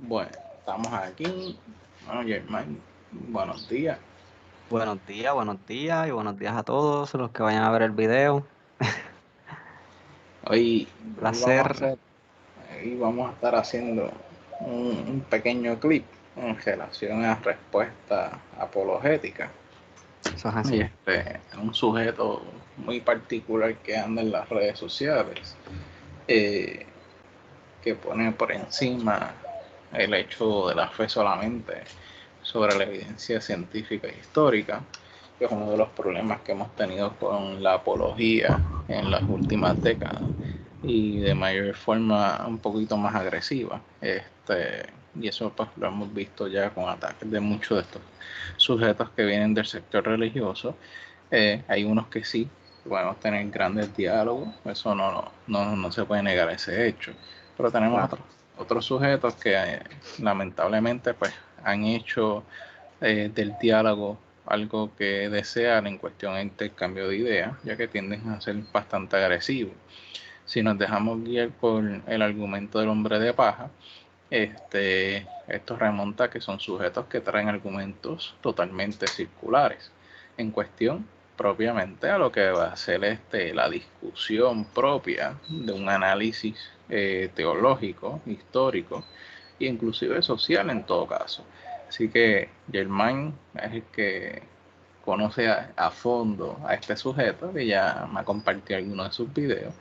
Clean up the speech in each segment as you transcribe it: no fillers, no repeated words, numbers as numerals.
Bueno, estamos aquí. Bueno, Germán, buenos días. Buenos días y buenos días a todos los que vayan a ver el video. Hoy, hoy vamos a Placer, hacer, hoy vamos a estar haciendo un pequeño clip en relación a respuesta apologética. eso es Y así. un sujeto muy particular que anda en las redes sociales, eh, que pone por encima el hecho de la fe solamente sobre la evidencia científica e histórica, que es uno de los problemas que hemos tenido con la apología en las últimas décadas y de mayor forma un poquito más agresiva. Y eso pues lo hemos visto ya con ataques de muchos de estos sujetos que vienen del sector religioso. Hay unos que sí, podemos tener grandes diálogos, eso no se puede negar ese hecho, pero tenemos Claro. otros sujetos que lamentablemente pues han hecho del diálogo algo que desean en cuestión de intercambio de ideas, ya que tienden a ser bastante agresivos. Si nos dejamos guiar por el argumento del hombre de paja, esto remonta a que son sujetos que traen argumentos totalmente circulares en cuestión propiamente a lo que va a ser la discusión propia de un análisis teológico, histórico e inclusive social en todo caso. Así que Germain es el que conoce a fondo a este sujeto, que ya me ha compartido algunos de sus videos,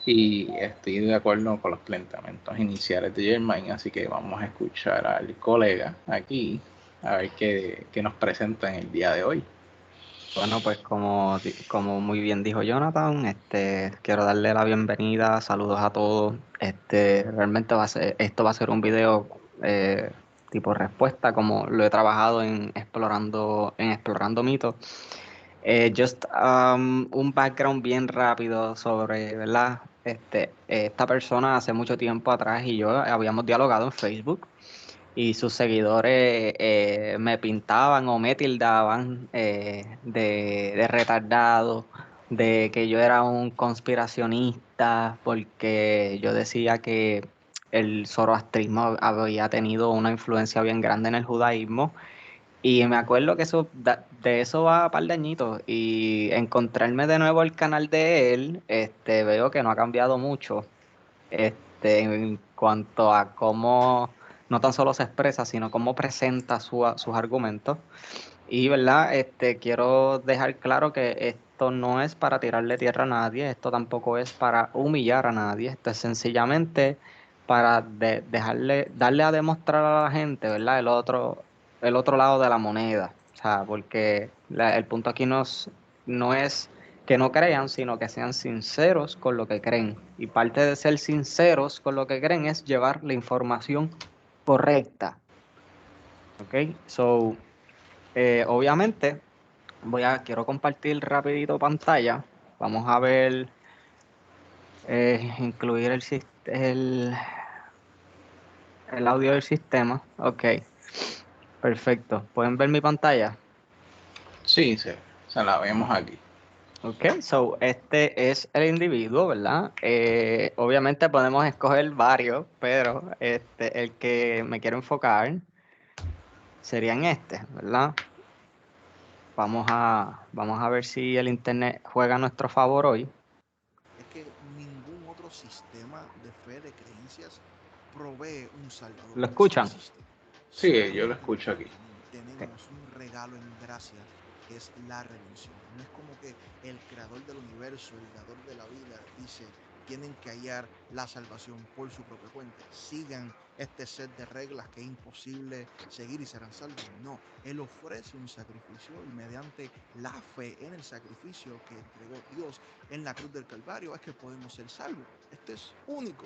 y estoy de acuerdo con los planteamientos iniciales de Germain, así que vamos a escuchar al colega aquí a ver qué nos presenta en el día de hoy. Bueno, pues como muy bien dijo Jonathan, quiero darle la bienvenida, saludos a todos. Realmente esto va a ser un video tipo respuesta, como lo he trabajado en explorando mitos. Un background bien rápido sobre, ¿verdad? Esta persona hace mucho tiempo atrás y yo habíamos dialogado en Facebook y sus seguidores me pintaban o me tildaban de retardado, de que yo era un conspiracionista porque yo decía que el zoroastrismo había tenido una influencia bien grande en el judaísmo y me acuerdo que de eso va a par de añitos y encontrarme de nuevo el canal de él, veo que no ha cambiado mucho, en cuanto a cómo no tan solo se expresa, sino cómo presenta sus argumentos. Y, ¿verdad? Quiero dejar claro que esto no es para tirarle tierra a nadie, esto tampoco es para humillar a nadie, esto es sencillamente para darle a demostrar a la gente, ¿verdad? El otro lado de la moneda. O sea, porque el punto aquí no es que no crean, sino que sean sinceros con lo que creen. Y parte de ser sinceros con lo que creen es llevar la información correcta. ¿Ok? So, obviamente. Quiero compartir rapidito pantalla. Vamos a ver, incluir el audio del sistema. Ok, perfecto. ¿Pueden ver mi pantalla? Sí, se la vemos aquí. Ok, so este es el individuo, ¿verdad? Obviamente podemos escoger varios, pero el que me quiero enfocar sería en ¿verdad? Vamos a ver si el internet juega a nuestro favor hoy. Es que ningún otro sistema de fe, de creencias, provee un salvador. ¿Lo Eso no escuchan? existe. Sí, yo lo Solamente escucho aquí. Ok. tenemos un regalo en gracia que es la redención. No es como que el creador del universo, el dador de la vida, dice, tienen que hallar la salvación por su propia cuenta. Sigan este set de reglas que es imposible seguir y serán salvos. No, Él ofrece un sacrificio y mediante la fe en el sacrificio que entregó Dios en la cruz del Calvario es que podemos ser salvos. Esto es único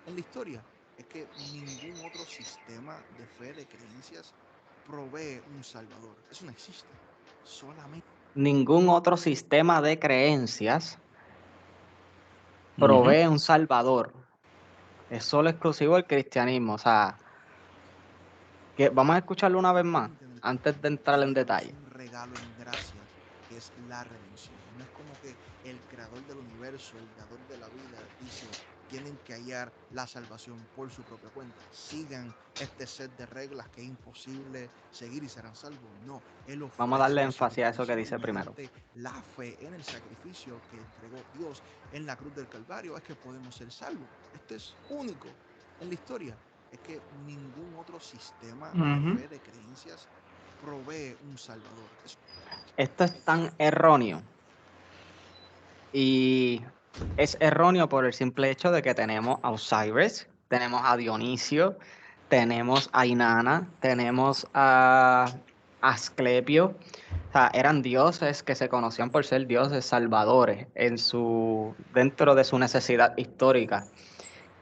en la historia. Es que ningún otro sistema de fe, de creencias, provee un salvador. Eso no existe. Solamente Ningún otro sistema de creencias Ujú. provee un salvador. Es solo exclusivo del cristianismo. O sea, que vamos a escucharlo una vez más en el antes de Cristo entrar en tenemos detalle. un regalo en gracia que es la redención. No es como que el creador del universo, el dador de la vida, dice, tienen que hallar la salvación por su propia cuenta. Sigan este set de reglas que es imposible seguir y serán salvos. No, Él Vamos a darle ofreció su énfasis a eso que redención y dice primero. mediante la fe en el sacrificio que entregó Dios en la cruz del Calvario es que podemos ser salvos. Esto es único en la historia. Es que ningún otro sistema de fe, de creencias, provee un salvador. Esto es tan erróneo. Y es erróneo por el simple hecho de que tenemos a Osiris, tenemos a Dionisio, tenemos a Inanna, tenemos a Asclepio. O sea, eran dioses que se conocían por ser dioses salvadores dentro de su necesidad histórica.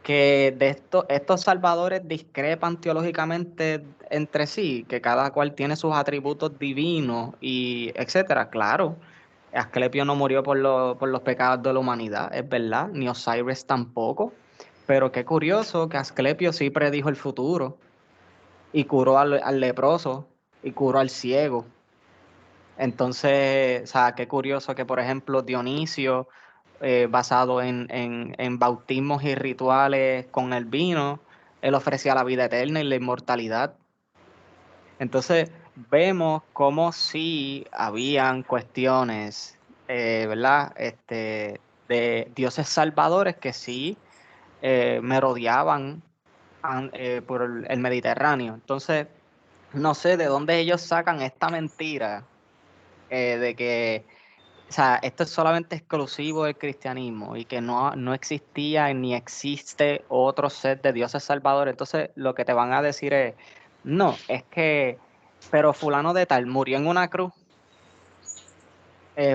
Que estos salvadores discrepan teológicamente entre sí, que cada cual tiene sus atributos divinos y etcétera. Claro, Asclepio no murió por los pecados de la humanidad, es verdad, ni Osiris tampoco, pero qué curioso que Asclepio sí predijo el futuro y curó al leproso y curó al ciego. Entonces, o sea, qué curioso que, por ejemplo, Dionisio, basado en bautismos y rituales con el vino, él ofrecía la vida eterna y la inmortalidad. Entonces, vemos cómo sí habían cuestiones, ¿verdad? De dioses salvadores que sí merodeaban por el Mediterráneo. Entonces, no sé de dónde ellos sacan esta mentira de que, o sea, esto es solamente exclusivo del cristianismo y que no existía ni existe otro set de dioses salvadores. Entonces, lo que te van a decir es, no, es que, pero fulano de tal murió en una cruz,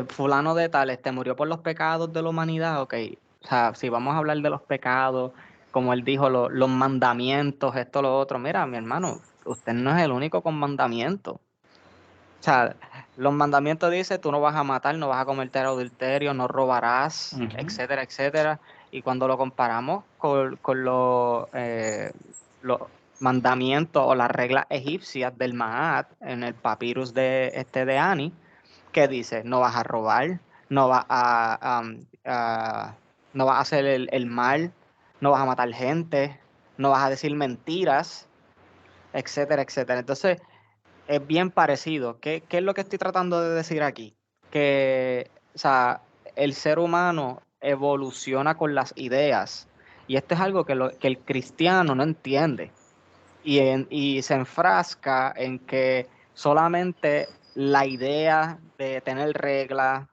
fulano de tal murió por los pecados de la humanidad, ok. O sea, si vamos a hablar de los pecados, como él dijo, los mandamientos, esto, lo otro, mira, mi hermano, usted no es el único con mandamientos. O sea, los mandamientos dicen, tú no vas a matar, no vas a cometer adulterio, no robarás, etcétera, etcétera. Y cuando lo comparamos con los mandamientos o las reglas egipcias del Maat en el papyrus de Ani, que dice, no vas a robar, no vas no vas a hacer el mal, no vas a matar gente, no vas a decir mentiras, etcétera, etcétera. Entonces, es bien parecido. ¿Qué es lo que estoy tratando de decir aquí? Que, o sea, el ser humano evoluciona con las ideas y esto es algo que el cristiano no entiende y se enfrasca en que solamente la idea de tener reglas,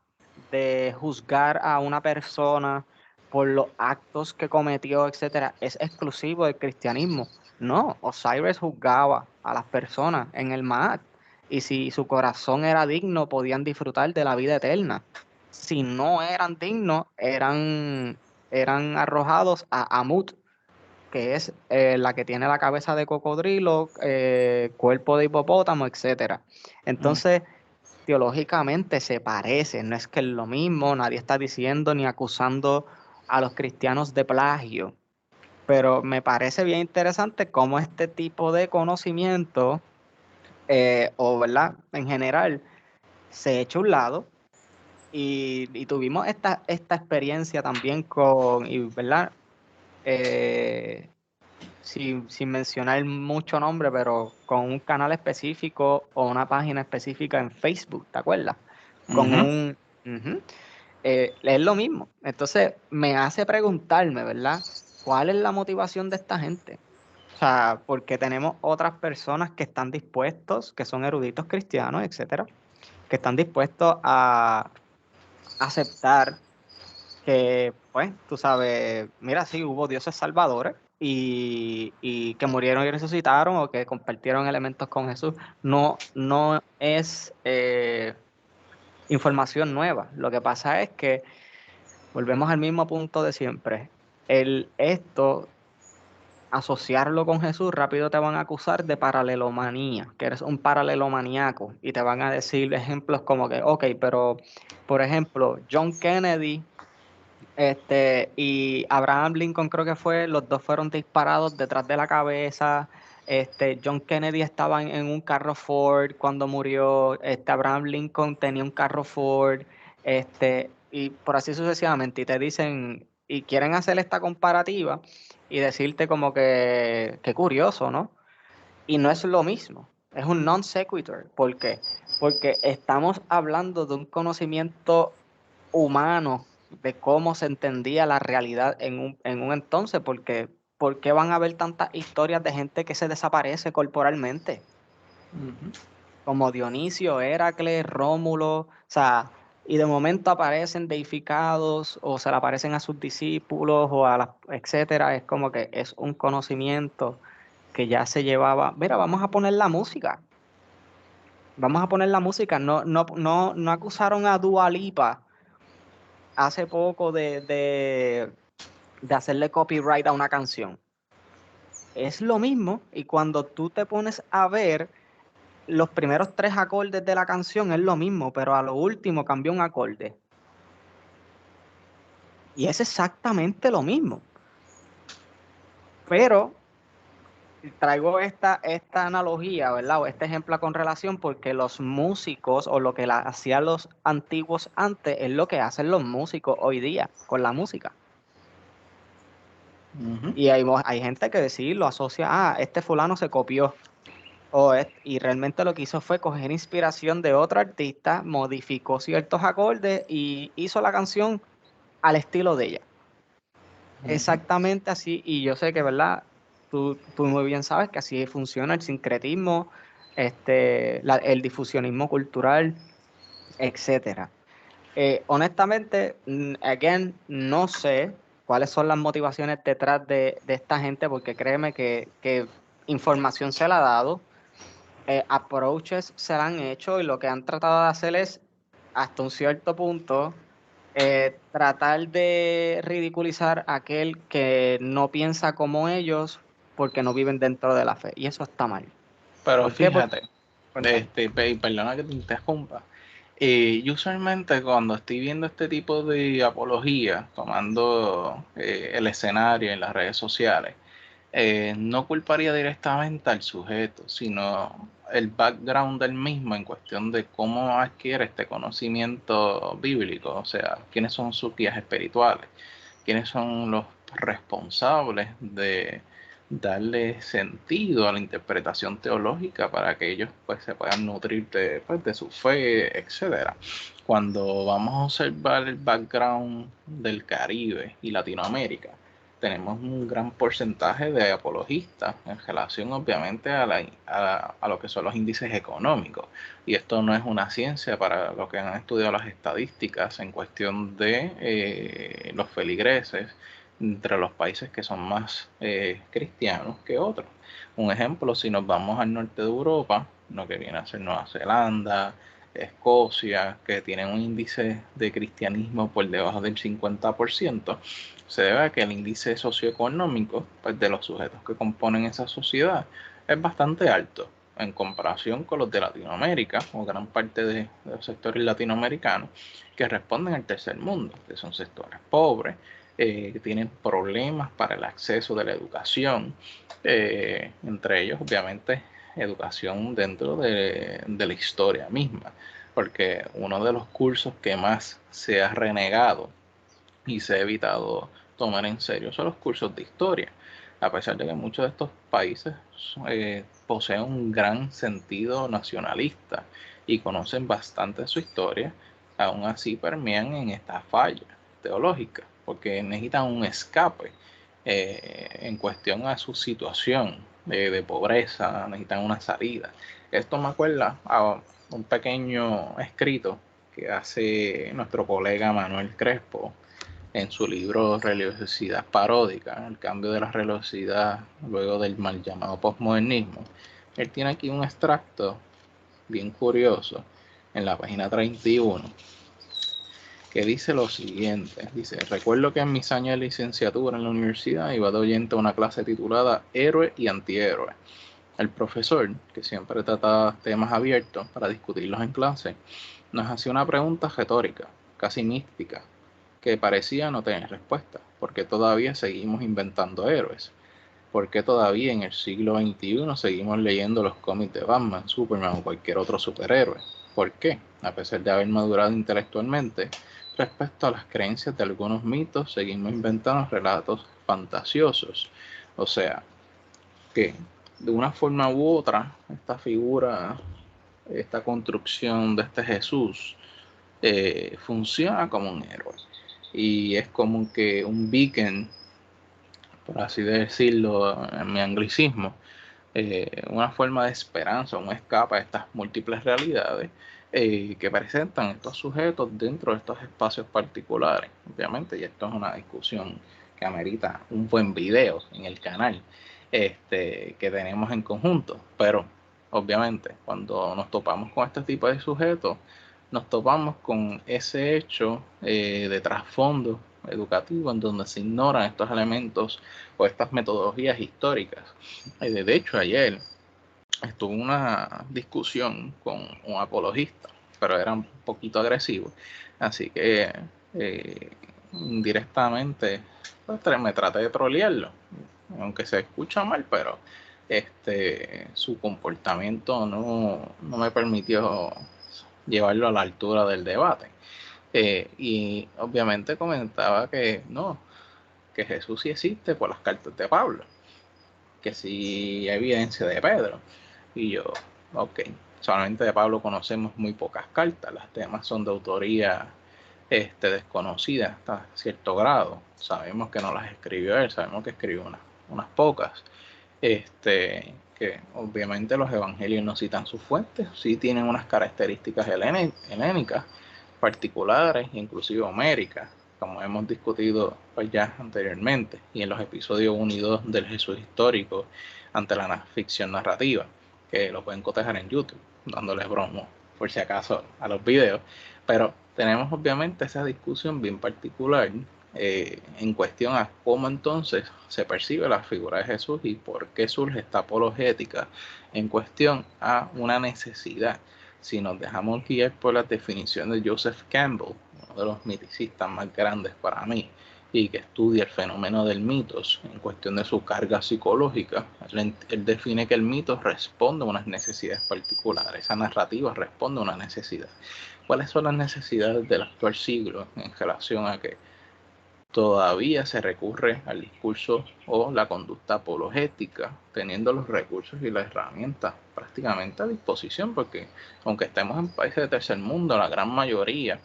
de juzgar a una persona por los actos que cometió, etcétera, es exclusivo del cristianismo. No, Osiris juzgaba a las personas en el Maat y si su corazón era digno, podían disfrutar de la vida eterna. Si no eran dignos, eran arrojados a Amut, que es la que tiene la cabeza de cocodrilo, cuerpo de hipopótamo, etcétera. Entonces, teológicamente se parecen, no es que es lo mismo, nadie está diciendo ni acusando a los cristianos de plagio, pero me parece bien interesante cómo este tipo de conocimiento, o verdad, en general, se echa a un lado y tuvimos esta experiencia también ¿verdad? Sin mencionar mucho nombre, pero con un canal específico o una página específica en Facebook, ¿te acuerdas? Con un... Ujú. Es lo mismo. Entonces, me hace preguntarme, ¿verdad? ¿Cuál es la motivación de esta gente? O sea, porque tenemos otras personas que están dispuestos, que son eruditos cristianos, etcétera, que están dispuestos a aceptar que, pues, tú sabes, mira, sí, hubo dioses salvadores y que murieron y resucitaron o que compartieron elementos con Jesús. No es información nueva. Lo que pasa es que volvemos al mismo punto de siempre. Esto, asociarlo con Jesús, rápido te van a acusar de paralelomanía, que eres un paralelomaníaco y te van a decir ejemplos como que, ok, pero, por ejemplo, John Kennedy y Abraham Lincoln creo que fue, los dos fueron disparados detrás de la cabeza. John Kennedy estaba en un carro Ford cuando murió. Abraham Lincoln tenía un carro Ford. Y por así sucesivamente. Y te dicen, y quieren hacer esta comparativa y decirte como que qué curioso, ¿no? Y no es lo mismo, es un non sequitur. ¿Por qué? Porque estamos hablando de un conocimiento humano de cómo se entendía la realidad en un entonces, porque ¿por qué van a haber tantas historias de gente que se desaparece corporalmente? Como Dionisio, Heracles, Rómulo, o sea, y de momento aparecen deificados o se le aparecen a sus discípulos o a las, etcétera. Es como que es un conocimiento que ya se llevaba. Mira, vamos a poner la música. Vamos a poner la música. No acusaron a Dua Lipa hace poco de hacerle copyright a una canción. Es lo mismo, y cuando tú te pones a ver los primeros 3 acordes de la canción es lo mismo, pero a lo último cambió un acorde. Y es exactamente lo mismo. Pero traigo esta analogía, ¿verdad? O este ejemplo con relación porque los músicos o lo que hacían los antiguos antes es lo que hacen los músicos hoy día con la música. Y hay gente que sí lo asocia, este fulano se copió. Y realmente lo que hizo fue coger inspiración de otro artista, modificó ciertos acordes y hizo la canción al estilo de ella. Exactamente así, y yo sé que, ¿verdad? Tú muy bien sabes que así funciona el sincretismo, el difusionismo cultural, etcétera. Honestamente, again, no sé cuáles son las motivaciones detrás de esta gente, porque créeme que información se la ha dado, approaches se la han hecho y lo que han tratado de hacer es, hasta un cierto punto, tratar de ridiculizar a aquel que no piensa como ellos porque no viven dentro de la fe. Y eso está mal. Pero ¿Por qué? fíjate, Cuéntame. perdona que te interrumpa. Yo usualmente cuando estoy viendo este tipo de apología, tomando el escenario en las redes sociales, no culparía directamente al sujeto, sino el background del mismo en cuestión de cómo adquiere este conocimiento bíblico, o sea, quiénes son sus guías espirituales, quiénes son los responsables de darle sentido a la interpretación teológica para que ellos pues se puedan nutrir de su fe, etcétera. Cuando vamos a observar el background del Caribe y Latinoamérica, tenemos un gran porcentaje de apologistas en relación obviamente a lo que son los índices económicos. Y esto no es una ciencia para los que han estudiado las estadísticas en cuestión de los feligreses entre los países que son más cristianos que otros. Un ejemplo, si nos vamos al norte de Europa, lo que viene a ser Nueva Zelanda, Escocia, que tienen un índice de cristianismo por debajo del 50%, se debe a que el índice socioeconómico pues, de los sujetos que componen esa sociedad es bastante alto en comparación con los de Latinoamérica o gran parte de los sectores latinoamericanos que responden al tercer mundo, que son sectores pobres, que tienen problemas para el acceso de la educación, entre ellos obviamente educación dentro de la historia misma, porque uno de los cursos que más se ha renegado y se ha evitado tomar en serio son los cursos de historia, a pesar de que muchos de estos países poseen un gran sentido nacionalista y conocen bastante su historia, aún así permean en esta falla teológica, porque necesitan un escape en cuestión a su situación de pobreza, necesitan una salida. Esto me acuerda a un pequeño escrito que hace nuestro colega Manuel Crespo en su libro Religiosidad Paródica, el cambio de la religiosidad luego del mal llamado postmodernismo. Él tiene aquí un extracto bien curioso en la página 31 que dice lo siguiente. Dice: recuerdo que en mis años de licenciatura en la universidad iba de oyente a una clase titulada Héroe y Antihéroe. El profesor, que siempre trataba temas abiertos para discutirlos en clase, nos hacía una pregunta retórica, casi mística, que parecía no tener respuesta. ¿Por qué todavía seguimos inventando héroes? ¿Por qué todavía en el siglo XXI seguimos leyendo los cómics de Batman, Superman o cualquier otro superhéroe? ¿Por qué? A pesar de haber madurado intelectualmente, respecto a las creencias de algunos mitos, seguimos inventando relatos fantasiosos. O sea, que de una forma u otra, esta figura, esta construcción de este Jesús, funciona como un héroe. Y es como que un beacon, por así decirlo, en mi anglicismo, una forma de esperanza, un escape a estas múltiples realidades que presentan estos sujetos dentro de estos espacios particulares. Obviamente, y esto es una discusión que amerita un buen video en el canal que tenemos en conjunto, pero obviamente cuando nos topamos con este tipo de sujetos, nos topamos con ese hecho de trasfondo educativo en donde se ignoran estos elementos o estas metodologías históricas. De hecho, ayer estuve en una discusión con un apologista, pero era un poquito agresivo, así que directamente pues, me traté de trolearlo, aunque se escucha mal, pero su comportamiento no me permitió llevarlo a la altura del debate. Y obviamente comentaba que no, que Jesús sí existe por las cartas de Pablo, que sí hay evidencia de Pedro. Y yo, ok, solamente de Pablo conocemos muy pocas cartas, las demás son de autoría desconocida hasta cierto grado. Sabemos que no las escribió él, sabemos que escribió unas pocas. Que obviamente los evangelios no citan sus fuentes, sí tienen unas características helénicas particulares, inclusive homéricas, como hemos discutido pues, ya anteriormente, y en los episodios 1 y 2 del Jesús histórico ante la ficción narrativa, que lo pueden cotejar en YouTube, dándoles bromo por si acaso a los videos, pero tenemos obviamente esa discusión bien particular en cuestión a cómo entonces se percibe la figura de Jesús y por qué surge esta apologética en cuestión a una necesidad. Si nos dejamos guiar por las definiciones de Joseph Campbell, uno de los miticistas más grandes para mí, y que estudia el fenómeno del mitos en cuestión de su carga psicológica, él define que el mito responde a unas necesidades particulares, esa narrativa responde a una necesidad. ¿Cuáles son las necesidades del actual siglo en relación a que todavía se recurre al discurso o la conducta apologética, teniendo los recursos y las herramientas prácticamente a disposición? Porque aunque estemos en países de tercer mundo, la gran mayoría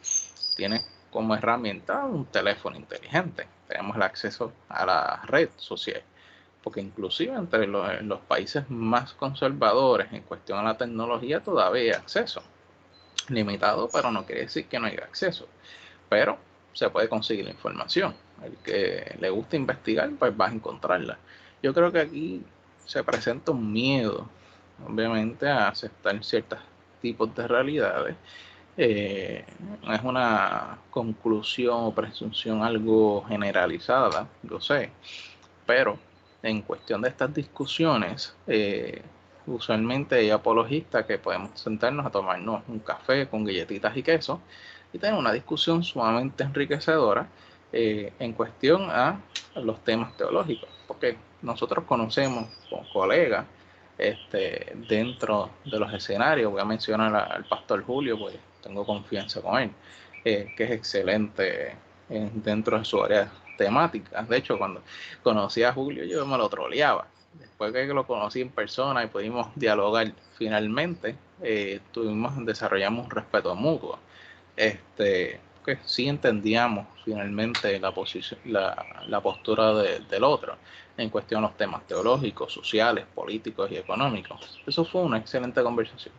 tiene como herramienta un teléfono inteligente. Tenemos el acceso a la red social, porque inclusive entre los países más conservadores en cuestión a la tecnología todavía hay acceso. Limitado, pero no quiere decir que no haya acceso. Pero se puede conseguir la información. El que le gusta investigar, pues va a encontrarla. Yo creo que aquí se presenta un miedo, obviamente, a aceptar ciertos tipos de realidades. No es una conclusión o presunción algo generalizada, yo sé, pero en cuestión de estas discusiones, usualmente hay apologistas que podemos sentarnos a tomarnos un café con galletitas y queso y tener una discusión sumamente enriquecedora en cuestión a los temas teológicos, porque nosotros conocemos con colegas dentro de los escenarios. Voy a mencionar al pastor Julio, pues tengo confianza con él, que es excelente dentro de su área temática. De hecho, cuando conocí a Julio, yo me lo troleaba. Después que lo conocí en persona y pudimos dialogar finalmente, desarrollamos un respeto mutuo. Que sí entendíamos finalmente la posición, la postura del otro en cuestión de los temas teológicos, sociales, políticos y económicos. Eso fue una excelente conversación,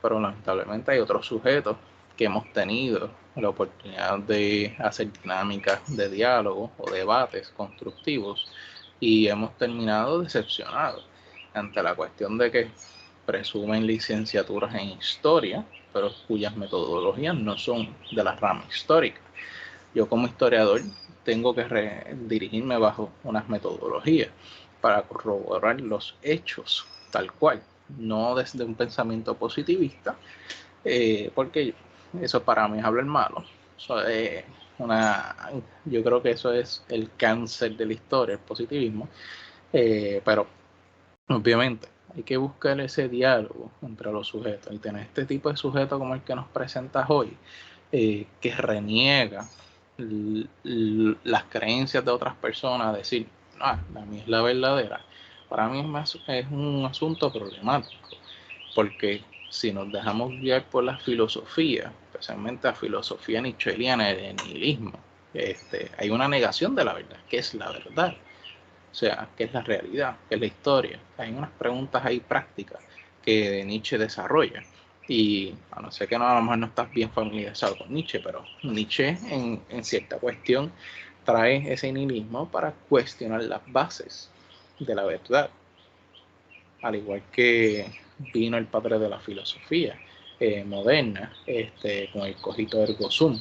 pero lamentablemente hay otros sujetos que hemos tenido la oportunidad de hacer dinámicas de diálogo o debates constructivos y hemos terminado decepcionados ante la cuestión de que presumen licenciaturas en historia, pero cuyas metodologías no son de la rama histórica. Yo como historiador tengo que dirigirme bajo unas metodologías para corroborar los hechos tal cual, no desde un pensamiento positivista, porque eso para mí es hablar malo. Eso es yo creo que eso es el cáncer de la historia, el positivismo, pero obviamente hay que buscar ese diálogo entre los sujetos y tener este tipo de sujeto como el que nos presentas hoy, que reniega las creencias de otras personas, decir, la mía es la verdadera, para mí es un asunto problemático, porque si nos dejamos guiar por la filosofía, especialmente la filosofía nietzscheana del nihilismo, hay una negación de la verdad. ¿Qué es la verdad? O sea, ¿qué es la realidad? ¿Qué es la historia? Hay unas preguntas ahí prácticas que Nietzsche desarrolla. Y a no ser que a lo mejor no estás bien familiarizado con Nietzsche, pero Nietzsche en cierta cuestión trae ese nihilismo para cuestionar las bases de la verdad. Al igual que vino el padre de la filosofía moderna, con el cogito ergo sum.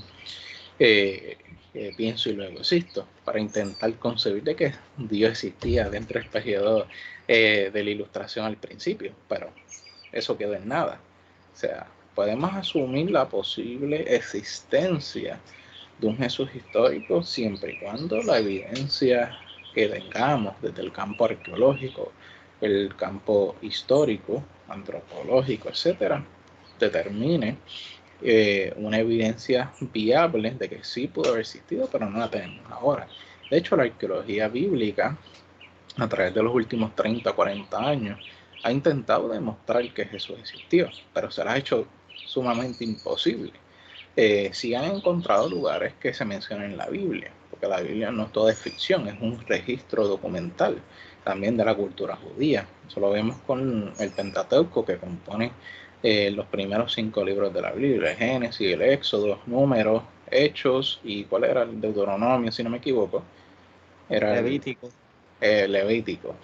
Pienso y luego existo, para intentar concebir de que Dios existía dentro del periodo de la Ilustración al principio, pero eso quedó en nada. O sea, podemos asumir la posible existencia de un Jesús histórico siempre y cuando la evidencia que tengamos desde el campo arqueológico, el campo histórico, antropológico, etcétera, determine una evidencia viable de que sí pudo haber existido, pero no la tenemos ahora. De hecho, la arqueología bíblica, a través de los últimos 30 o 40 años, ha intentado demostrar que Jesús existió, pero se la ha hecho sumamente imposible. Sí han encontrado lugares que se mencionan en la Biblia, porque la Biblia no todo es ficción, es un registro documental también de la cultura judía. Eso lo vemos con el Pentateuco, que compone los primeros 5 libros de la Biblia: el Génesis, el Éxodo, Números, Hechos, y ¿cuál era? El Deuteronomio, si no me equivoco. Era Levítico. el Levítico.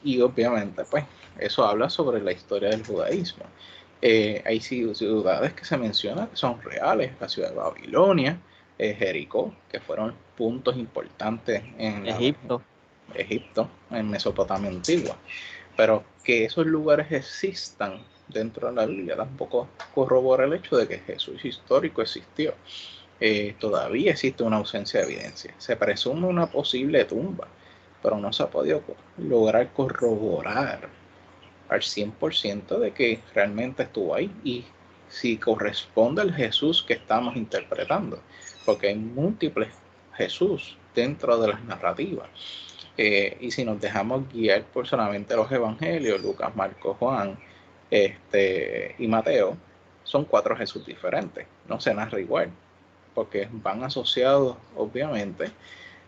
Y obviamente, pues, eso habla sobre la historia del judaísmo. Hay ciudades que se mencionan que son reales: la ciudad de Babilonia, Jericó, que fueron puntos importantes en Egipto, en Mesopotamia antigua. Pero que esos lugares existan dentro de la Biblia tampoco corrobora el hecho de que Jesús histórico existió. Todavía existe una ausencia de evidencia. Se presume una posible tumba, pero no se ha podido lograr corroborar al 100% de que realmente estuvo ahí y si corresponde al Jesús que estamos interpretando, porque hay múltiples Jesús dentro de las narrativas. Y si nos dejamos guiar por solamente los evangelios, Lucas, Marcos, Juan y Mateo, son 4 Jesús diferentes, no se narra igual, porque van asociados obviamente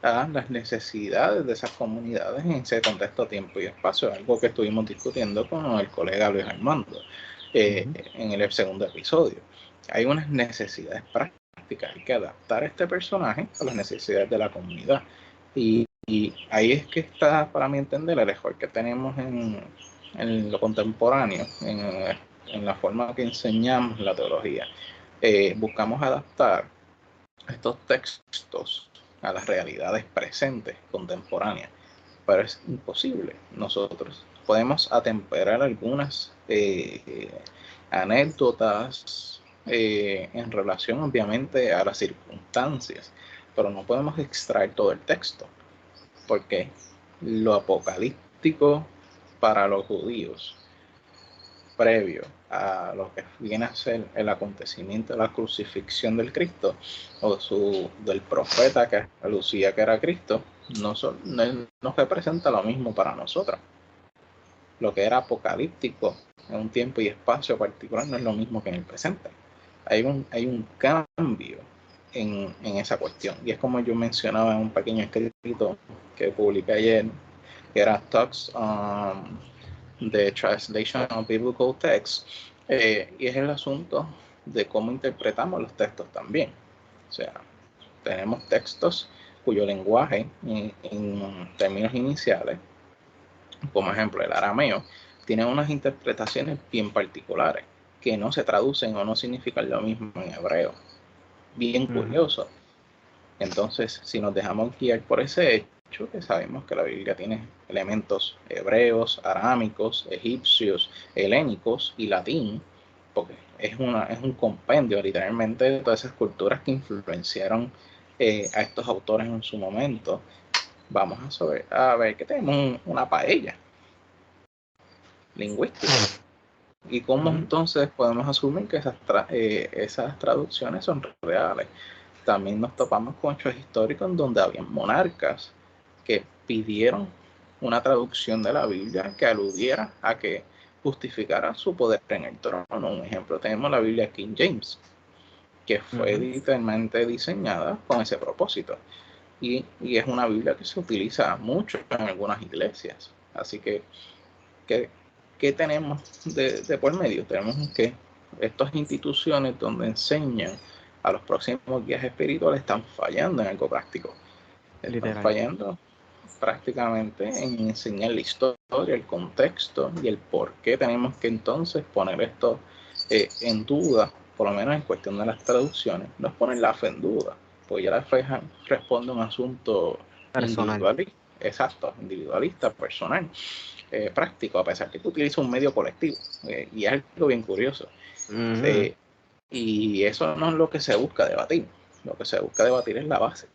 a las necesidades de esas comunidades en ese contexto, tiempo y espacio, algo que estuvimos discutiendo con el colega Luis Armando en el segundo episodio. Hay unas necesidades prácticas, hay que adaptar a este personaje a las necesidades de la comunidad, y ahí es que está, para mi entender, el error que tenemos en lo contemporáneo, en la forma que enseñamos la teología. Buscamos adaptar estos textos a las realidades presentes, contemporáneas, pero es imposible. Nosotros podemos atemperar algunas anécdotas en relación obviamente a las circunstancias, pero no podemos extraer todo el texto, porque lo apocalíptico para los judíos, previo a lo que viene a ser el acontecimiento de la crucifixión del Cristo, o del profeta que lucía que era Cristo, no representa lo mismo para nosotros. Lo que era apocalíptico en un tiempo y espacio particular no es lo mismo que en el presente. Hay un cambio en esa cuestión, y es como yo mencionaba en un pequeño escrito que publiqué ayer, que era Talks the Translation of Biblical Text, y es el asunto de cómo interpretamos los textos también. O sea, tenemos textos cuyo lenguaje en términos iniciales, como ejemplo el arameo, tiene unas interpretaciones bien particulares que no se traducen o no significan lo mismo en hebreo. Bien curioso. Entonces, si nos dejamos guiar por ese hecho, que sabemos que la Biblia tiene elementos hebreos, arámicos, egipcios, helénicos y latín, porque es un compendio literalmente de todas esas culturas que influenciaron a estos autores en su momento, vamos a ver que tenemos una paella lingüística. ¿Y cómo entonces podemos asumir que esas traducciones son reales? también nos topamos con hechos históricos en donde había monarcas que pidieron una traducción de la Biblia que aludiera a que justificara su poder en el trono. Un ejemplo, tenemos la Biblia King James, que fue literalmente diseñada con ese propósito. Y es una Biblia que se utiliza mucho en algunas iglesias. Así que, ¿qué tenemos de por medio? Tenemos que estas instituciones donde enseñan a los próximos guías espirituales están fallando en algo práctico. Están fallando prácticamente en enseñar la historia, el contexto y el por qué tenemos que entonces poner esto en duda, por lo menos en cuestión de las traducciones. No es poner la fe en duda, porque ya la fe responde a un asunto personal. Individualista, personal, práctico, a pesar que tú utilizas un medio colectivo, y es algo bien curioso. Y eso no es lo que se busca debatir. Lo que se busca debatir es la base.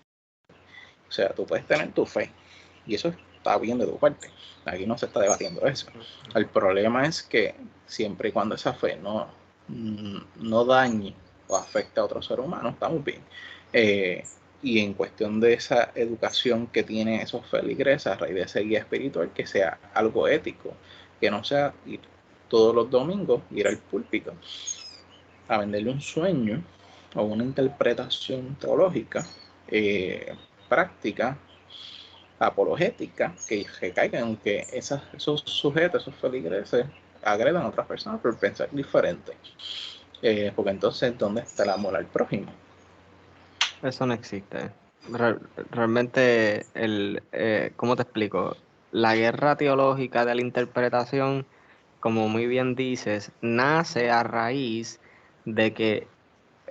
O sea, tú puedes tener tu fe, y eso está bien de tu parte. Aquí no se está debatiendo eso. El problema es que siempre y cuando esa fe no dañe o afecte a otro ser humano, estamos bien. Y en cuestión de esa educación que tienen esos feligreses a raíz de ese guía espiritual, que sea algo ético, que no sea ir todos los domingos, ir al púlpito a venderle un sueño o una interpretación teológica práctica, apologética, que recaigan en que esos sujetos, esos feligreses, agredan a otras personas por pensar diferente. Porque entonces, ¿dónde está el amor al prójimo? Eso no existe. Realmente, ¿cómo te explico? La guerra teológica de la interpretación, como muy bien dices, nace a raíz de que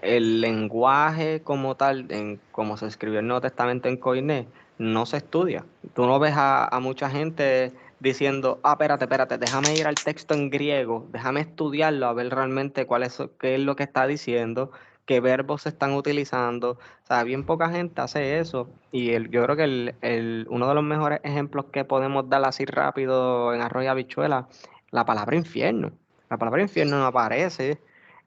el lenguaje como tal, como se escribió el Nuevo Testamento en Koiné, no se estudia. Tú no ves a mucha gente diciendo, espérate, déjame ir al texto en griego, déjame estudiarlo a ver realmente qué es lo que está diciendo, qué verbos se están utilizando. O sea, bien poca gente hace eso. Y yo creo que uno de los mejores ejemplos que podemos dar así rápido en arroz y habichuela, la palabra infierno. La palabra infierno no aparece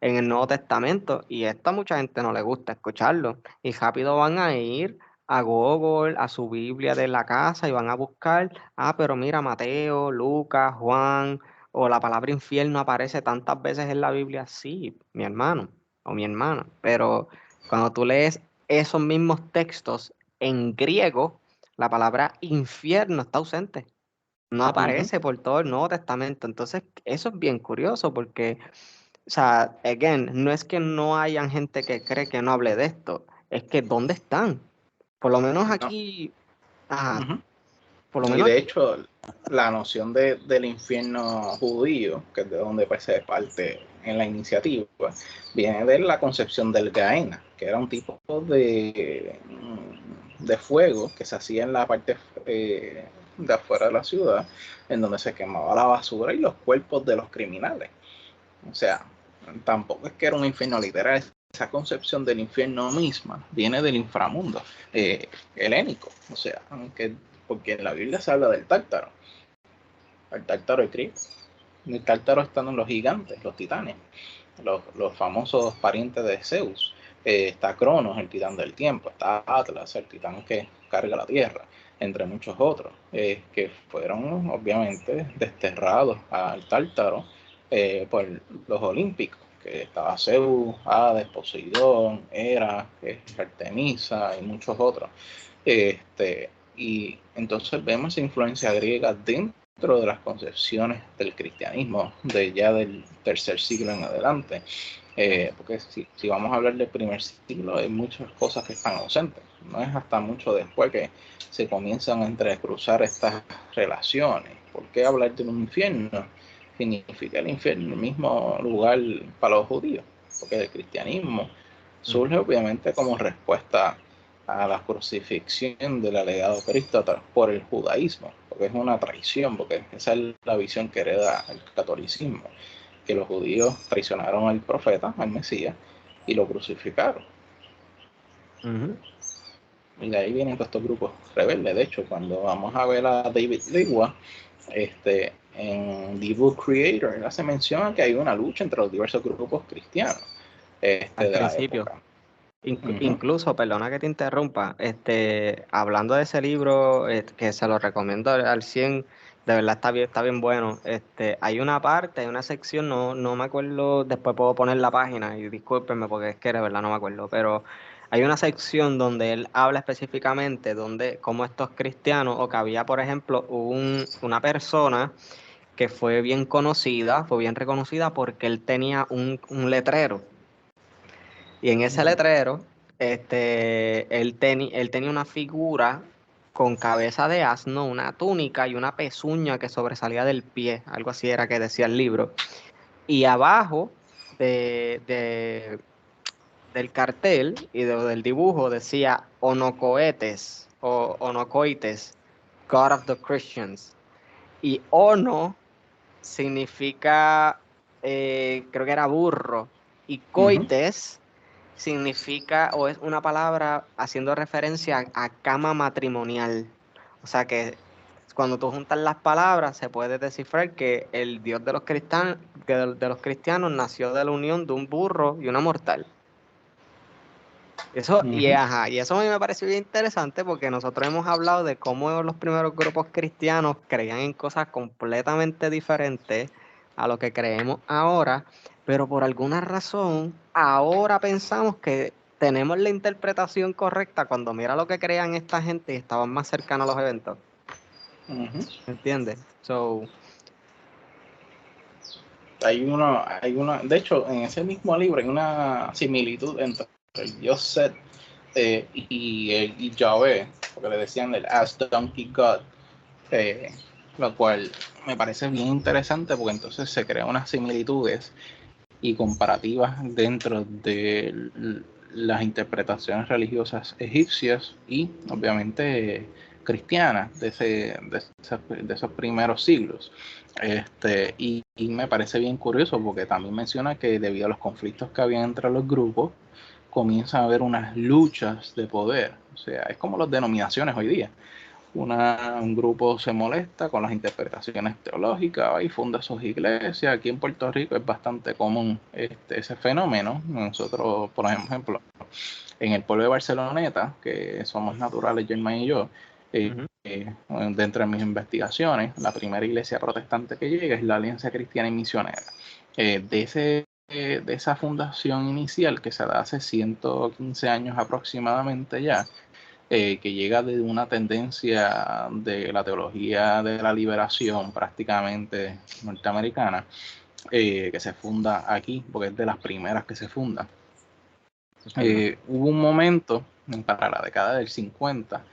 en el Nuevo Testamento, y esto a mucha gente no le gusta escucharlo, y rápido van a ir a Google, a su Biblia de la casa, y van a buscar, pero mira, Mateo, Lucas, Juan, o la palabra infierno aparece tantas veces en la Biblia. Sí, mi hermano o mi hermana, pero cuando tú lees esos mismos textos en griego, la palabra infierno está ausente, no aparece por todo el Nuevo Testamento. Entonces eso es bien curioso, porque o sea, again, no es que no hayan gente que cree que no hable de esto, es que ¿dónde están? Por lo menos aquí, por lo Y menos de aquí, hecho, la noción del infierno judío, que es de donde pues, se parte en la iniciativa, viene de la concepción del Gehenna, que era un tipo de fuego que se hacía en la parte de afuera de la ciudad, en donde se quemaba la basura y los cuerpos de los criminales. O sea, tampoco es que era un infierno literal. Esa concepción del infierno misma viene del inframundo helénico. O sea, porque en la Biblia se habla del Tártaro. El Tártaro es griego. En el Tártaro están los gigantes, los titanes, los famosos parientes de Zeus. Está Cronos, el titán del tiempo. Está Atlas, el titán que carga la tierra, entre muchos otros, que fueron obviamente desterrados al Tártaro por los olímpicos, que estaba Zeus, Hades, Poseidón, Hera, Artemisa y muchos otros. Y entonces vemos esa influencia griega dentro de las concepciones del cristianismo, del tercer siglo en adelante. Porque si vamos a hablar del primer siglo, hay muchas cosas que están ausentes. No es hasta mucho después que se comienzan a entrecruzar estas relaciones. ¿Por qué hablar de un infierno? Significa el infierno el mismo lugar para los judíos, porque el cristianismo surge obviamente como respuesta a la crucifixión del alegado Cristo por el judaísmo, porque es una traición, porque esa es la visión que hereda el catolicismo, que los judíos traicionaron al profeta, al Mesías, y lo crucificaron. Y de ahí vienen todos estos grupos rebeldes. De hecho, cuando vamos a ver a David Liwa, en The Book Creator, él hace mención a que hay una lucha entre los diversos grupos cristianos al de la principio. época. Incluso, perdona que te interrumpa, hablando de ese libro, que se lo recomiendo al 100, de verdad está bien bueno. Hay una parte, hay una sección, no me acuerdo, después puedo poner la página y discúlpenme porque es que de verdad no me acuerdo, pero hay una sección donde él habla específicamente donde cómo estos cristianos, o que había, por ejemplo, una persona que fue bien conocida, fue bien reconocida porque él tenía un letrero. Y en ese letrero, él tenía una figura con cabeza de asno, una túnica y una pezuña que sobresalía del pie, algo así era que decía el libro. Y abajo del cartel y del dibujo decía Onocoetes o Onocoites, God of the Christians. Y Ono significa, creo que era burro, y coites significa o es una palabra haciendo referencia a cama matrimonial. O sea que cuando tú juntas las palabras se puede descifrar que el Dios de los cristianos nació de la unión de un burro y una mortal. Eso, y eso a mí me pareció bien interesante porque nosotros hemos hablado de cómo los primeros grupos cristianos creían en cosas completamente diferentes a lo que creemos ahora, pero por alguna razón ahora pensamos que tenemos la interpretación correcta cuando mira lo que creían esta gente y estaban más cercanos a los eventos. ¿Entiendes? So, de hecho, en ese mismo libro hay una similitud entre el dios Set y Yahvé, porque le decían el As Donkey God, lo cual me parece bien interesante porque entonces se crean unas similitudes y comparativas dentro de las interpretaciones religiosas egipcias y obviamente cristianas de esos primeros siglos. Y me parece bien curioso porque también menciona que debido a los conflictos que había entre los grupos, comienza a haber unas luchas de poder. O sea, es como las denominaciones hoy día. Un grupo se molesta con las interpretaciones teológicas y funda sus iglesias. Aquí en Puerto Rico es bastante común ese fenómeno. Nosotros, por ejemplo, en el pueblo de Barceloneta, que somos naturales, Germán y yo, dentro de mis investigaciones, la primera iglesia protestante que llega es la Alianza Cristiana y Misionera. De esa fundación inicial que se da hace 115 años aproximadamente ya, que llega de una tendencia de la teología de la liberación prácticamente norteamericana, que se funda aquí, porque es de las primeras que se funda. Hubo un momento, para la década del 50,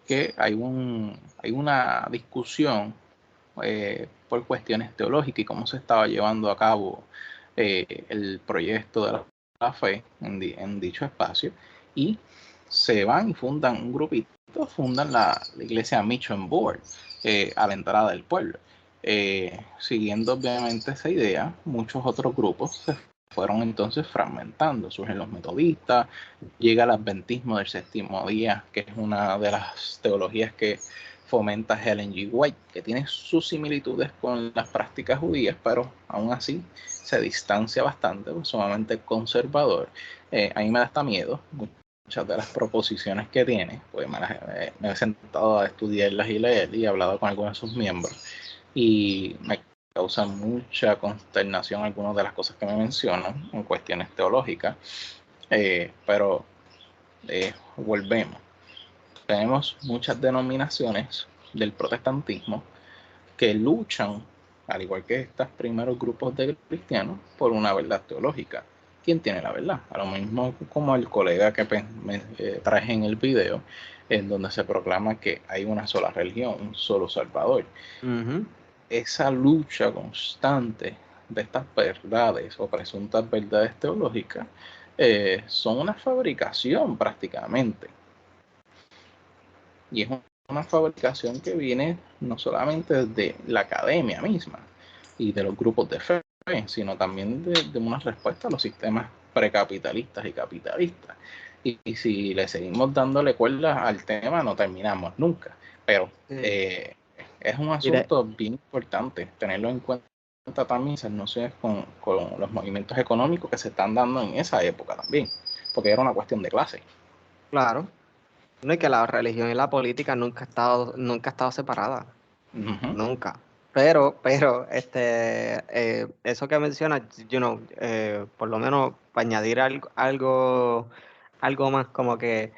que hay una discusión por cuestiones teológicas y cómo se estaba llevando a cabo el proyecto de la fe en dicho espacio, y se van y fundan un grupito, fundan la iglesia Mission Board a la entrada del pueblo. Siguiendo obviamente esa idea, muchos otros grupos se fueron entonces fragmentando. Surgen los metodistas, llega el adventismo del séptimo día, que es una de las teologías que fomenta Ellen G. White, que tiene sus similitudes con las prácticas judías, pero aún así se distancia bastante, pues, sumamente conservador. A mí me da hasta miedo muchas de las proposiciones que tiene, pues me he sentado a estudiarlas y leer y he hablado con algunos de sus miembros y me causa mucha consternación algunas de las cosas que me mencionan en cuestiones teológicas, pero volvemos. Tenemos muchas denominaciones del protestantismo que luchan, al igual que estos primeros grupos de cristianos, por una verdad teológica. ¿Quién tiene la verdad? A lo mismo como el colega que me traje en el video, en donde se proclama que hay una sola religión, un solo Salvador. Esa lucha constante de estas verdades o presuntas verdades teológicas son una fabricación prácticamente. Y es una fabricación que viene no solamente de la academia misma y de los grupos de fe, sino también de una respuesta a los sistemas precapitalistas y capitalistas. Y si le seguimos dándole cuerda al tema, no terminamos nunca. Pero es un asunto bien importante tenerlo en cuenta también, no sé, con los movimientos económicos que se están dando en esa época también. porque era una cuestión de clase. Claro. No, y que la religión y la política nunca ha estado separada. Ujú. Nunca. Pero, eso que mencionas, por lo menos para añadir algo más, como que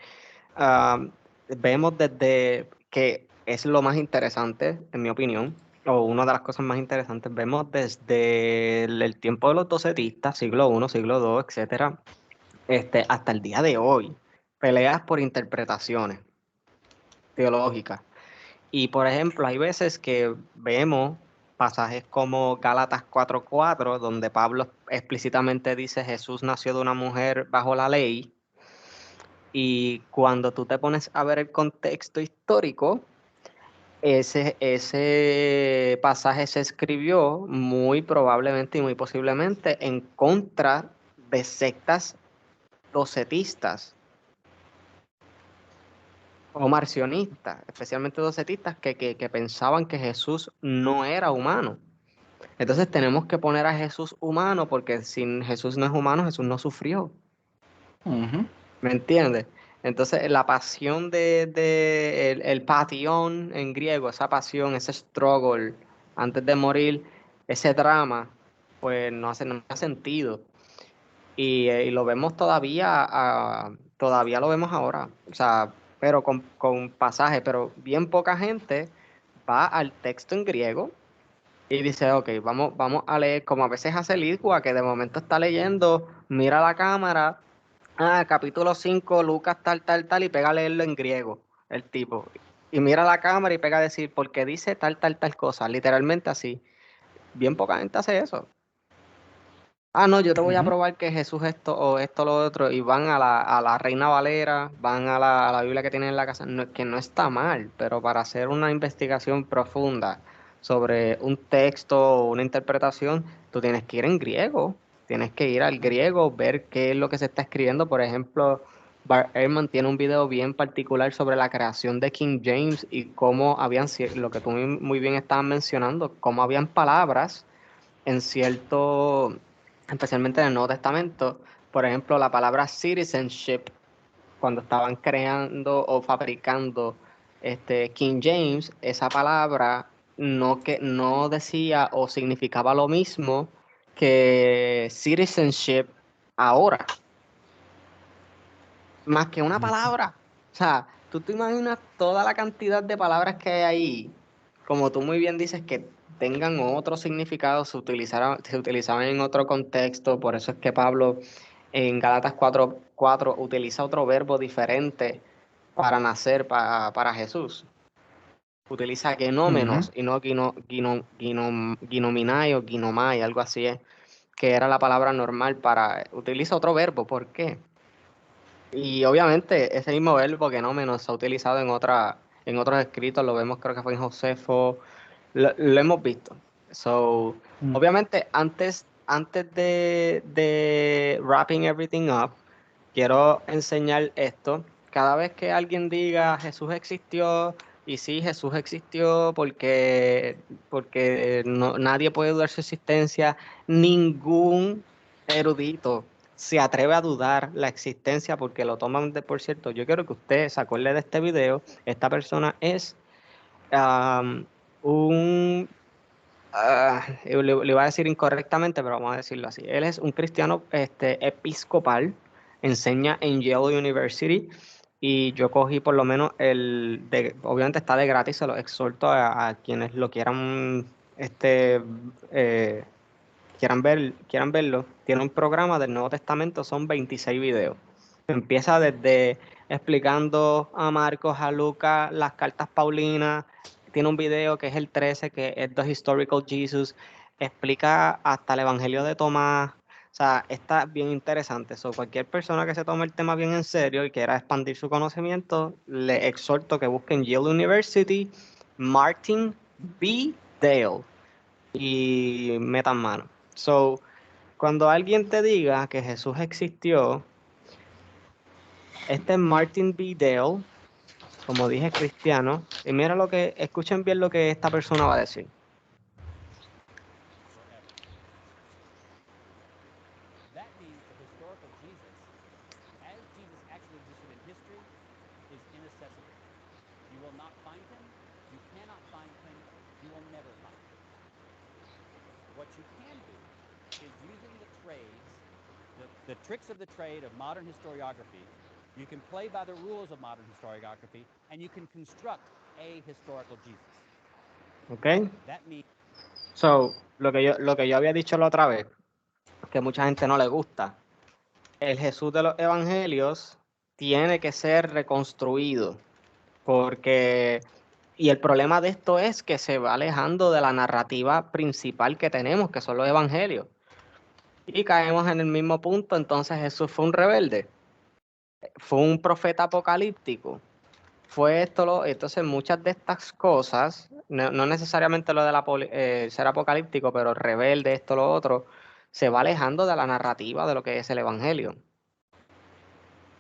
vemos desde que es lo más interesante, en mi opinión, o una de las cosas más interesantes, vemos desde el tiempo de los docetistas, siglo I, siglo II, etcétera, hasta el día de hoy, peleas por interpretaciones teológicas. Y por ejemplo, hay veces que vemos pasajes como Gálatas 4:4, donde Pablo explícitamente dice Jesús nació de una mujer bajo la ley. Y cuando tú te pones a ver el contexto histórico, ese pasaje se escribió muy probablemente y muy posiblemente en contra de sectas docetistas o marcionistas, especialmente docetistas que pensaban que Jesús no era humano. Entonces tenemos que poner a Jesús humano porque si Jesús no es humano, Jesús no sufrió. Ujú. ¿Me entiendes? Entonces la pasión el patión en griego, esa pasión, ese struggle antes de morir, ese drama, pues no hace sentido. Y lo vemos todavía lo vemos ahora, o sea, pero con pasajes, pero bien poca gente va al texto en griego y dice, ok, vamos a leer, como a veces hace Ligua, que de momento está leyendo, mira la cámara, capítulo 5 Lucas tal, y pega a leerlo en griego, el tipo. Y mira la cámara y pega a decir, porque dice tal cosa, literalmente así. Bien poca gente hace eso. No, yo te voy a Ujú. probar que Jesús esto o esto lo otro, y van a la Reina Valera, van a la Biblia que tienen en la casa, que no está mal, pero para hacer una investigación profunda sobre un texto o una interpretación, tú tienes que ir en griego, tienes que ir al griego, ver qué es lo que se está escribiendo. Por ejemplo, Bart Ehrman tiene un video bien particular sobre la creación de King James y cómo lo que tú muy bien estabas mencionando, cómo habían palabras en cierto, especialmente en el Nuevo Testamento, por ejemplo, la palabra citizenship, cuando estaban creando o fabricando King James, esa palabra no decía o significaba lo mismo que citizenship ahora, más que una palabra. O sea, tú te imaginas toda la cantidad de palabras que hay ahí, como tú muy bien dices, que tengan otro significado, se utilizaban en otro contexto. Por eso es que Pablo en Gálatas 4:4 utiliza otro verbo diferente para nacer para Jesús. Utiliza Ujú. genómenos y no ginominai o ginomai, algo así es, que era la palabra normal utiliza otro verbo. ¿Por qué? Y obviamente ese mismo verbo que no menos se ha utilizado en otros escritos, lo vemos, creo que fue en Josefo, lo hemos visto. So, obviamente antes de wrapping everything up, quiero enseñar esto. Cada vez que alguien diga Jesús existió, y sí, Jesús existió porque nadie puede dudar su existencia, ningún erudito se atreve a dudar la existencia porque lo toman por cierto. Yo quiero que usted se acuerde de este video. Esta persona es um, un... le iba a decir incorrectamente, pero vamos a decirlo así. Él es un cristiano episcopal, enseña en Yale University y yo cogí por lo menos obviamente está de gratis, se lo exhorto a quienes lo eh, quieran verlo. Tiene un programa del Nuevo Testamento, son 26 videos. Empieza desde explicando a Marcos, a Lucas, las cartas Paulinas. Tiene un video que es el 13, que es The Historical Jesus. Explica hasta el Evangelio de Tomás. O sea, está bien interesante. Cualquier persona que se tome el tema bien en serio y quiera expandir su conocimiento, le exhorto que busquen Yale University, Martin B. Dale y metan mano. Cuando alguien te diga que Jesús existió, este es Martin B. Dale, como dije, cristiano, y mira escuchen bien lo que esta persona va a decir. you can do is using the trades, the tricks of the trade of modern historiography. You can play by the rules of modern historiography, and you can construct a historical Jesus. ¿Ok? That means So, lo que yo había dicho la otra vez, que mucha gente no le gusta, el Jesús de los evangelios tiene que ser reconstruido, porque, y el problema de esto es que se va alejando de la narrativa principal que tenemos, que son los evangelios, y caemos en el mismo punto. Entonces Jesús fue un rebelde, fue un profeta apocalíptico, fue esto, entonces muchas de estas cosas, no necesariamente lo de ser apocalíptico, pero rebelde, esto, lo otro, se va alejando de la narrativa de lo que es el evangelio.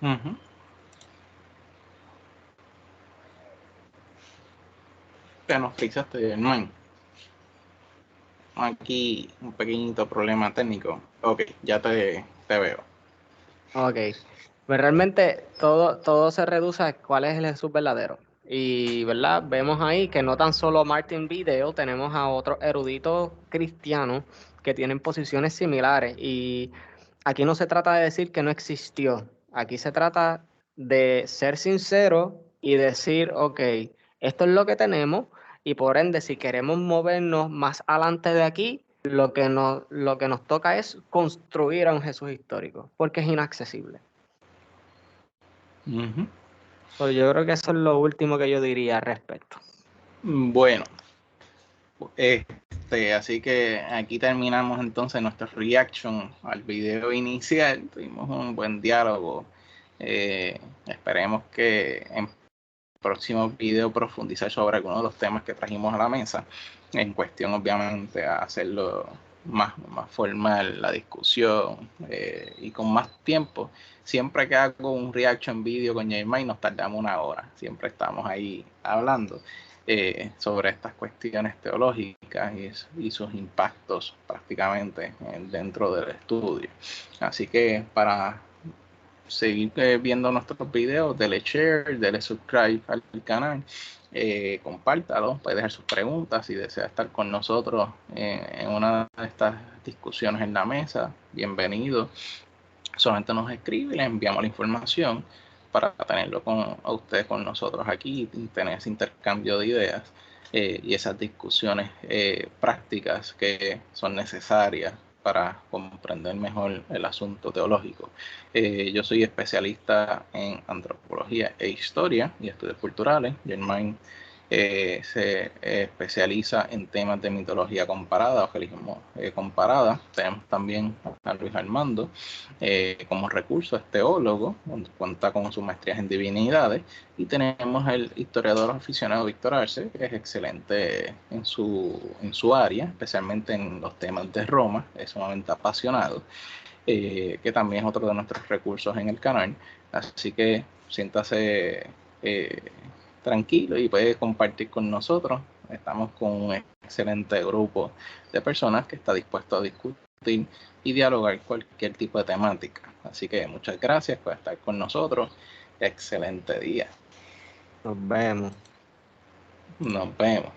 Ujú. Te nos frizaste, hermano. Aquí un pequeñito problema técnico. Ok, ya te veo. Ok, pues realmente todo se reduce a cuál es el Jesús verdadero. Y, ¿verdad? Vemos ahí que no tan solo Martin Video, tenemos a otros eruditos cristianos que tienen posiciones similares. Y aquí no se trata de decir que no existió. Aquí se trata de ser sincero y decir, ok, esto es lo que tenemos y por ende, si queremos movernos más adelante de aquí, lo que nos toca es construir a un Jesús histórico, porque es inaccesible. Ujú. So, yo creo que eso es lo último que yo diría al respecto. Bueno, así que aquí terminamos entonces nuestra reaction al video inicial. Tuvimos un buen diálogo. Esperemos que en próximo video profundizar sobre algunos de los temas que trajimos a la mesa. En cuestión, obviamente, a hacerlo más formal, la discusión y con más tiempo. Siempre que hago un reaction video con Jermaine nos tardamos 1 hora. Siempre estamos ahí hablando sobre estas cuestiones teológicas y sus impactos prácticamente dentro del estudio. Así que para seguir viendo nuestros videos, dele share, dele subscribe al canal, compártalo, puede dejar sus preguntas si desea estar con nosotros en una de estas discusiones en la mesa, bienvenido. Solamente nos escribe y le enviamos la información para tenerlo a ustedes con nosotros aquí y tener ese intercambio de ideas y esas discusiones prácticas que son necesarias para comprender mejor el asunto teológico. Yo soy especialista en antropología e historia y estudios culturales. Germain se especializa en temas de mitología comparada o religión comparada. Tenemos también a Luis Armando como recurso, es teólogo, cuenta con sus maestrías en divinidades, y tenemos el historiador aficionado Víctor Arce, que es excelente en su área, especialmente en los temas de Roma, es sumamente apasionado, que también es otro de nuestros recursos en el canal. Así que siéntase tranquilo y puede compartir con nosotros. Estamos con un excelente grupo de personas que está dispuesto a discutir y dialogar cualquier tipo de temática. Así que muchas gracias por estar con nosotros. Excelente día. Nos vemos. Nos vemos.